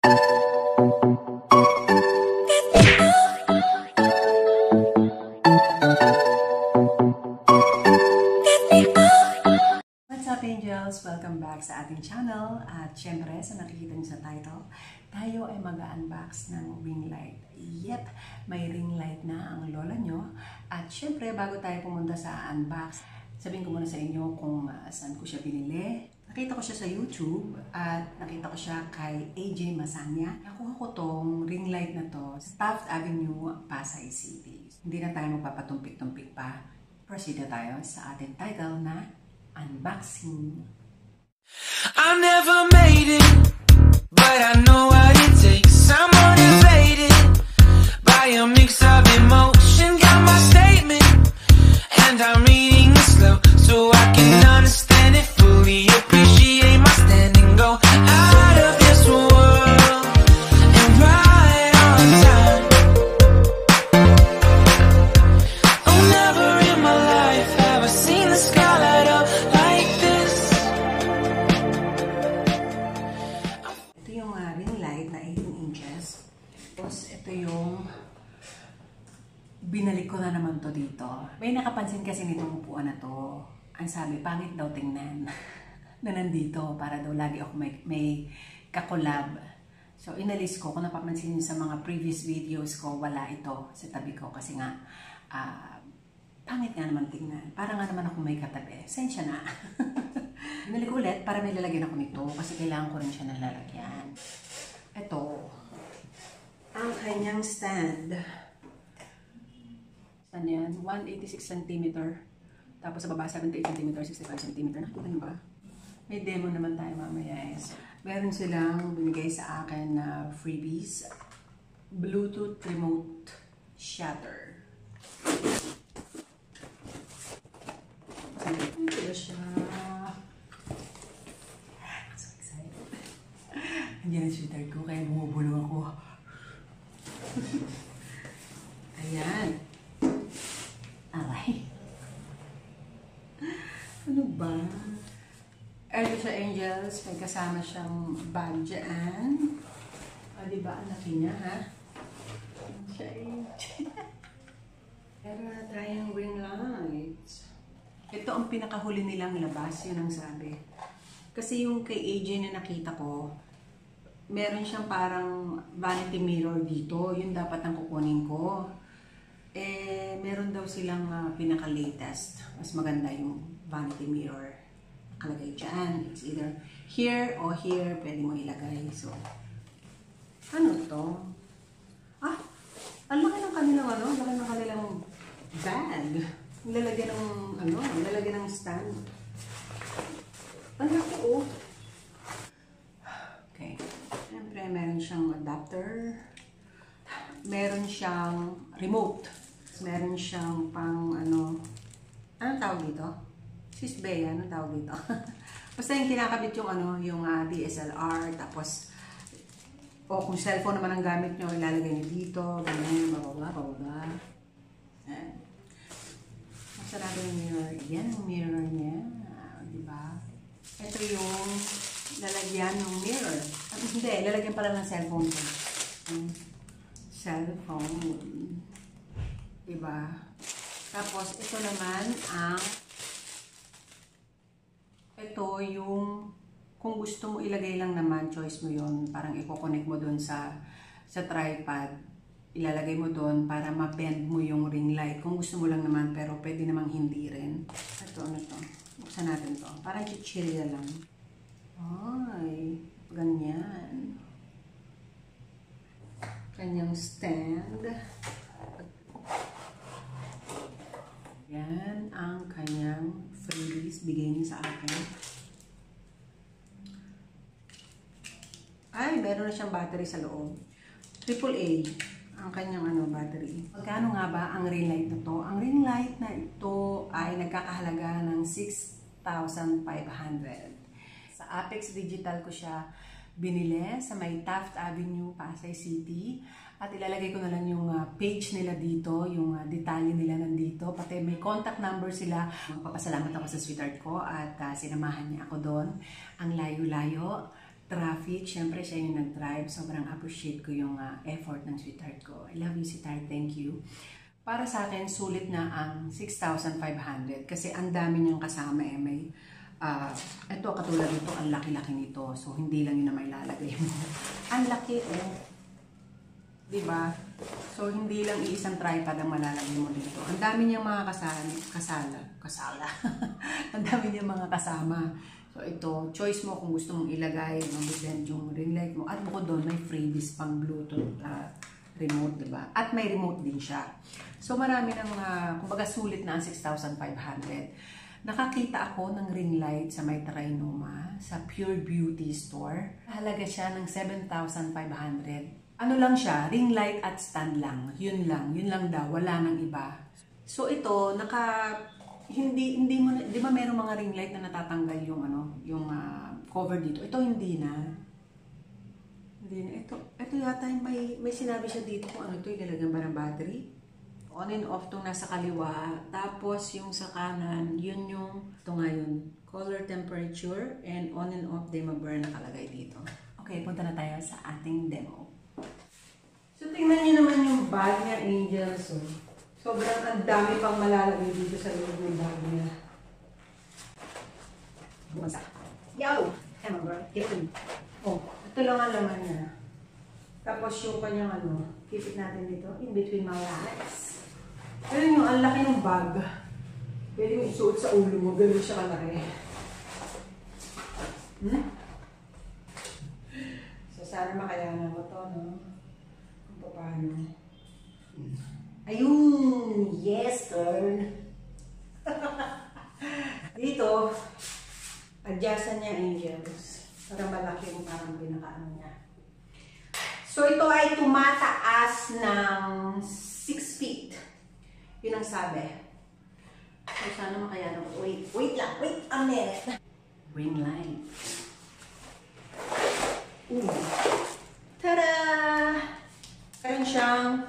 What's up, Angels? Welcome back sa ating channel. At syempre, sa nakikita niyo sa title, tayo ay mag-unbox ng ring light. Yep, may ring light na ang lola nyo. At syempre, bago tayo pumunta sa unbox, sabihin ko muna sa inyo kung saan ko siya binili. Nakita ko siya sa YouTube at nakita ko siya kay AJ Masanya. Nakuha ko tong ring light na to sa Taft Avenue, Pasay City. Hindi na tayo magpapatumpik-tumpik pa. Proceed na tayo sa ating title na unboxing. I never made it, but I know what it takes. I'm motivated by a mix of emotion. Got my statement, and I'm reading it slow so I can understand it fully. Appreciate my stand and go out of this world and right on time. Oh, never in my life have I seen the sky light up like this. Ito yung ring light na 18 inches. Tapos ito yung binalik ko na naman to dito. May nakapansin kasi nitong upuan na to. Ang sabi, pangit daw tingnan na nandito para daw lagi ako may kakolab. So, inalis ko. Kung napapansin niyo sa mga previous videos ko, wala ito sa tabi ko kasi nga pangit nga naman tingnan. Para nga naman ako may katabi. Sensya na. Binalik ko ulit para may lalagyan ako nito kasi kailangan ko rin siya ng lalagyan. Ito. Ang kanyang stand. Ano yan? 186 cm. Tapos sa baba, 78 cm, 65 cm. Nakita niyo ba? May demo naman tayo mamaya. Meron silang binigay sa akin na freebies. Bluetooth remote shutter. Ito siya. So excited. Andiyan ang sweetheart ko, kaya bumubulong ako. Ayan. Aray. Ano ba? Ito sa Angels, may kasama siyang bag dyan. Diba ang laki niya, ha? Pero na tayong ring lights. Ito ang pinakahuli nilang labas, yun ang sabi. Kasi yung kay AJ na nakita ko, meron siyang parang vanity mirror dito. Yun dapat ang kukunin ko. Meron daw silang pinaka-latest. Mas maganda yung vanity mirror. Nakalagay dyan. It's either here or here. Pwede mo ilagay. So, ano to? Ang laki ng kanilang ano? Ang laki ng kanilang bag. Lalagyan ng ano? Lalagyan ng stand. Ang laki oh. Okay. Siyempre, meron siyang adapter. Meron siyang remote. Meron siyang pang ano. Anong tawag dito? Sis Bea, anong tawag dito? Basta yung kinakabit yung ano, yung DSLR. Tapos, kung cellphone naman ang gamit nyo, ilalagay nyo dito. Ganyan, bababa. Ayan. Masarado yung mirror. Yan ang mirror niya. Diba? Ito yung lalagyan ng mirror. Hindi, lalagyan pala ng cellphone ko. Cellphone. Diba? Tapos, ito naman ang ito yung kung gusto mo ilagay lang naman, choice mo yon. Parang i-connect mo dun sa tripod. Ilalagay mo dun para ma-bend mo yung ring light. Kung gusto mo lang naman, pero pwede namang hindi rin. Ito, ano to? Buksan natin to. Parang chichirya lang. Ay, ganyan. Kanyang stand. Yan ang kanyang freebies. Bigay niya sa akin. Ay, meron na siyang battery sa loob. AAA ang kanyang battery. Magkano nga ba ang ring light na to? Ang ring light na ito ay nagkakahalaga ng 6,500. Sa Apex Digital ko siya binili sa may Taft Avenue, Pasay City. At ilalagay ko na lang yung page nila dito, yung detalye nila nandito. Pati may contact number sila. Magpapasalamat ako sa sweetheart ko at sinamahan niya ako doon. Ang layo-layo. traffic. Siyempre, siya yung nag-drive. Sobrang appreciate ko yung effort ng sweetheart ko. I love you, sweetheart. Thank you. Para sa akin, sulit na ang 6,500 kasi ang dami niyang kasama may ito katulad nito, ang laki-laki nito. So, hindi lang yun na may lalagay mo. Ang laki diba? So, hindi lang iisang tripod ang malalagay mo dito. Ang dami niyang mga kasala. Ang dami niyang mga kasama. So, ito, choice mo kung gusto mong ilagay, mag-blend yung ring light mo. At bukod doon, may freebies pang Bluetooth remote, diba? At may remote din siya. So, marami ng mga, kumbaga sulit na ang 6,500. Nakakita ako ng ring light sa may Trinoma sa Pure Beauty Store. Halaga siya ng 7,500. Ano lang siya, ring light at stand lang. Yun lang daw, wala nang iba. So ito, hindi mo, di ba merong mga ring light na natatanggal yung cover dito. Ito hindi na. Ito yata yung may sinabi siya dito kung ano ito, ilalagyan ba ng battery? On and off tong nasa kaliwa. Tapos yung sa kanan, yun yung, ito ngayon, color temperature, and on and off day mag-burn nakalagay dito. Okay, punta na tayo sa ating demo. So, tingnan niyo naman yung bag niya, Angels. Sobrang ang dami pang malalagay dito sa loob ng bag niya. Bumasa. Yo! Come on, girl. Get in. Oh, ito lang ang laman niya. Tapos yung kanyang keep it natin dito, in between my legs. Pero yung ang laki ng bag. Pwede mo isuot sa ulo mo. Ganun siya kalaki. So, sana makayanan mo to, no? Paano? Ayun! Yes, girl! Dito, adjustan niya, Angels. Para malaki yung parang pinakaano niya. So, ito ay tumataas ng 6 feet. Yun ang sabi. So, sana makayanan ko. Wait lang. Wait a minute. Ring light. Tada! Meron siyang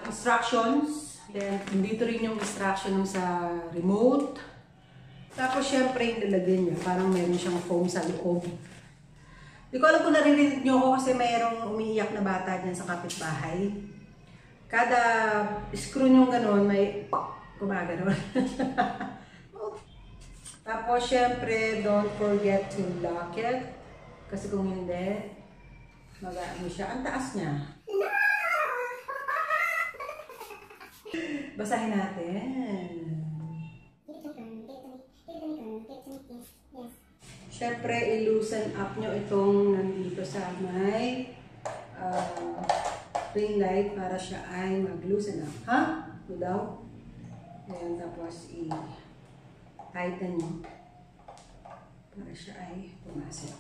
instructions. Then, dito rin yung instruction sa remote. Tapos, syempre, yung lalagyan niya. Parang meron siyang foam sa loob. Di ko alam kung naririnig niyo ako kasi mayroong umiiyak na bata dyan sa kapitbahay. Kada screw nyo gano'n, may gumagano'n. Tapos, syempre, don't forget to lock it. Kasi kung hindi, mag-ano siya. Ang taas niya. Basahin natin. Siyempre, i-loosen up nyo itong nandito sa may ring light para siya ay mag-loosen up. Ha? Ito daw. Ayan, tapos i-tighten nyo para siya ay pumasok.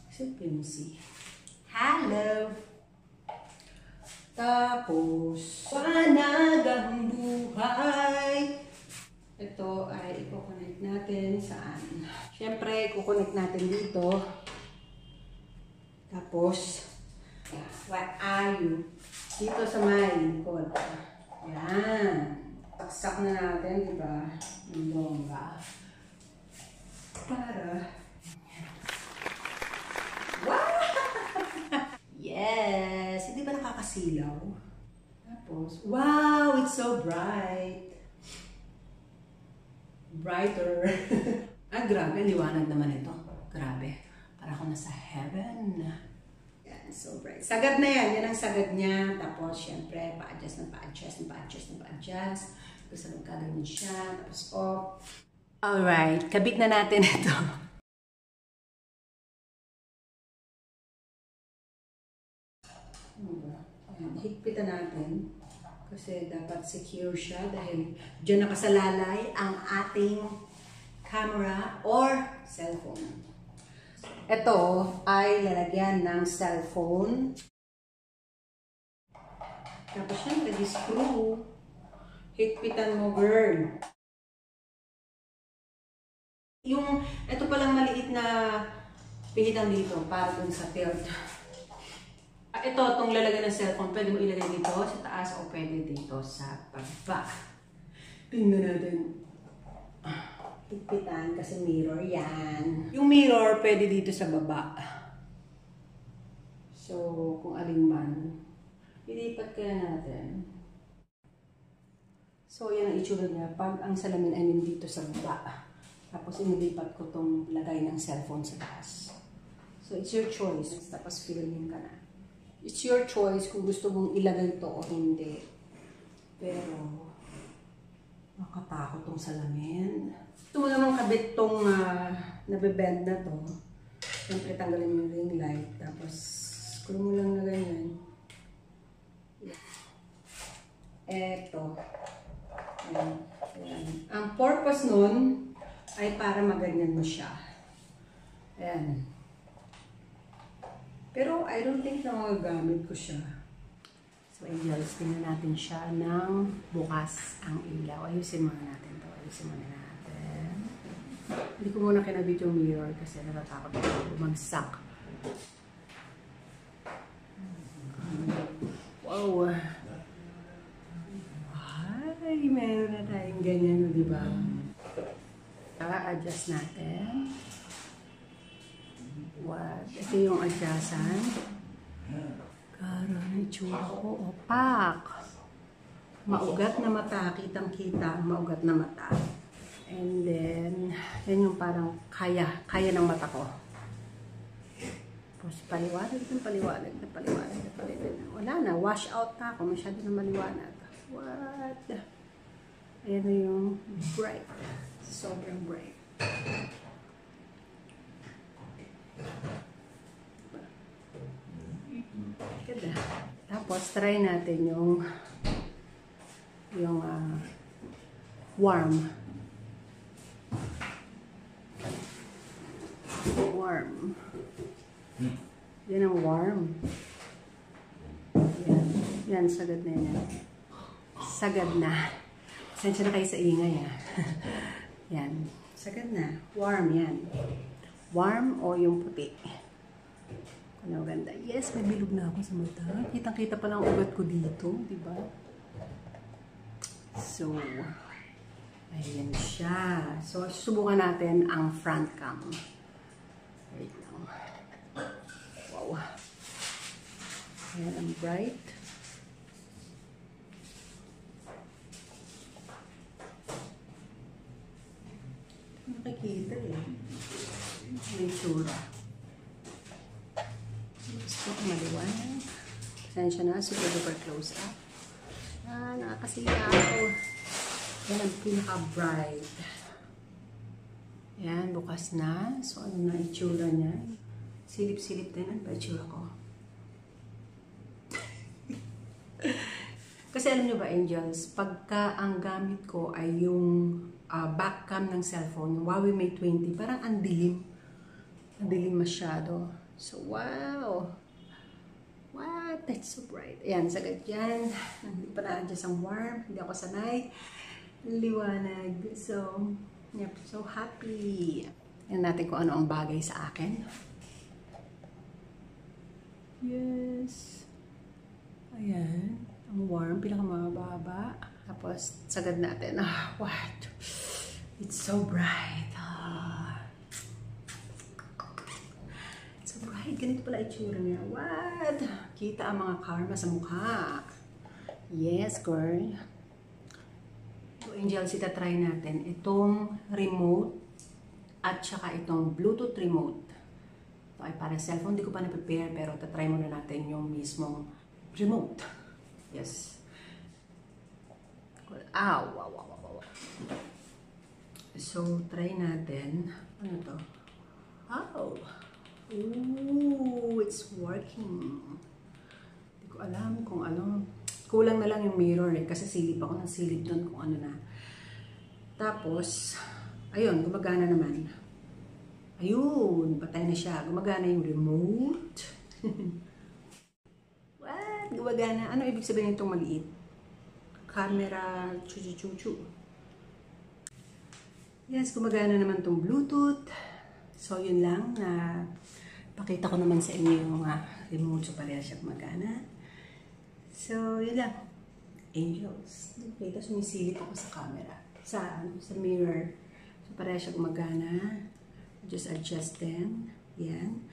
Simple mo si. Hello! Tapos, panag ang buhay. Ito ay i-connect natin saan? Siyempre, i-connect natin dito. Tapos, what are you? Dito sa may likod. Yan. Saksak na natin, di ba? Yung bongga. Para. Wow! Yes! Hindi ba nakakasilaw? Tapos, wow! It's so bright! Brighter! Ah, grabe. Liwanag naman ito. Grabe. Para ako nasa heaven. Yan, so bright. Sagad na yan. Yan ang sagad niya. Tapos, syempre, pa-adjust ng pa-adjust ng pa-adjust ng pa-adjust. Gusto magkaganyan siya. Tapos, off. Alright. Kabit na natin ito. Ayan, higpitan natin kasi dapat secure siya dahil dyan nakasalalay ang ating camera or cellphone. Ito ay lalagyan ng cellphone. Tapos syempre, screw. Higpitan mo, girl. Yung, ito palang maliit na pihitan dito para dun sa tilt. Ito, itong lalagyan ng cellphone, pwede mo ilagay dito sa taas o pwede dito sa baba. Tingnan natin. higpitan kasi mirror yan. Yung mirror pwede dito sa baba. So, kung alin man, ilipat kaya natin. So, yan ang itsura niya. Pag ang salamin ay nandito sa baba. Tapos, inilipat ko tong lagay ng cellphone sa taas. So, it's your choice. Tapos, filmin ka na. It's your choice kung gusto mong ilagay ito o hindi. Pero, makatakot tong salamin. Gusto mo naman kabit tong nabibend na to. Siyempre, tanggalin mo yung ring light. Tapos, screw mo lang na ganyan. Eto. Ayan. Ayan. Ang purpose nun ay para maganyan mo siya. Ayan. Pero I don't think na magagamit ko siya. So, angels, tingnan natin siya ng bukas ang ilaw. Ayusin muna natin to. Ayusin muna natin. Hindi ko muna kinabit yung mirror kasi natatakot ako bumagsak. Wow! Ay, meron na tayong ganyan, di ba? Adjust natin. What? Ito yung adjustan. Karon, itsura ko. Opak. Maugat na mata. Kitang-kita ang maugat na mata. And then, yan yung parang kaya ng mata ko. Tapos paliwanag ng paliwanag. Wala na. Wash out na ako. Masyado na maliwanag. What? Ayan na yung bright. Sobrang bright. Ganda. Tapos, try natin yung warm. Warm. Yan ang warm. Yan. Yan, sagad na yan. Sagad na. Sensya na kayo sa ingay, ha? Yan. Sagad na. Warm, yan. Warm o yung puti. Ano ganda. Yes, may bilog na ako sa mata. Kitang-kita pa lang ugat ko dito, di ba? So, ayan siya. So, susubukan natin ang front cam. Wait lang. Wow. Ayan ang bright. Nakikita eh. May tsura. Gusto ko maliwanag. Pasensya na, super close up. Nakakasiya ako. Yan ang pinaka-bright. Yan, bukas na. So, ano na itsura niya? Silip-silip din ang itsura ko. Kasi alam nyo ba, angels, pagka ang gamit ko ay yung back cam ng cellphone, yung Huawei Mate 20, parang ang dilim. Ang dilim masyado. So, wow! What? That's so bright. Ayan, sagad yan. Hindi pa na-adjust ang warm. Hindi ako sanay. Liwanag. So, yep, so happy. Ayan natin kung ano ang bagay sa akin. Yes. Ayan. Ang warm, pinakamababa. Tapos, sagad natin. What? It's so bright. It's so bright. Ganito pala itsura niya. What? Kita ang mga karma sa mukha. Yes, girl. So, angels, itatry natin itong remote at saka itong Bluetooth remote. Ito ay para cellphone. Hindi ko pa na-prepare pero tatry muna natin yung mismong remote. Yes. Ow! Wow, wow, wow, wow. So, try natin. Ano to? Oh! Ooh! It's working. Hindi ko alam kung ano. Kulang na lang yung mirror eh. Kasi silip ako ng silip doon kung ano na. Tapos, ayun, gumagana naman. Ayun! Patay na siya. Gumagana yung remote. What? Gumagana. Ano ibig sabihin itong maliit? Camera, chu-chu-chu-chu. Yes, gumagana naman itong Bluetooth. So, yun lang. Pakita ko naman sa inyo yung remote. So, pareha siya gumagana. So, yun lang. Angels. Okay, tapos sumisilip ako sa camera. Sa mirror. Pareha siya gumagana. Just adjust din. Yan.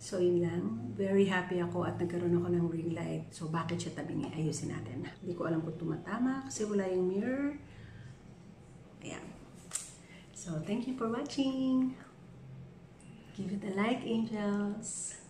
So, yun lang. Very happy ako at nagkaroon ako ng ring light. So, bakit siya tabingi? Ayusin natin. Hindi ko alam kung tumatama kasi wala yung mirror. Ayan. So, thank you for watching. Give it a like, angels.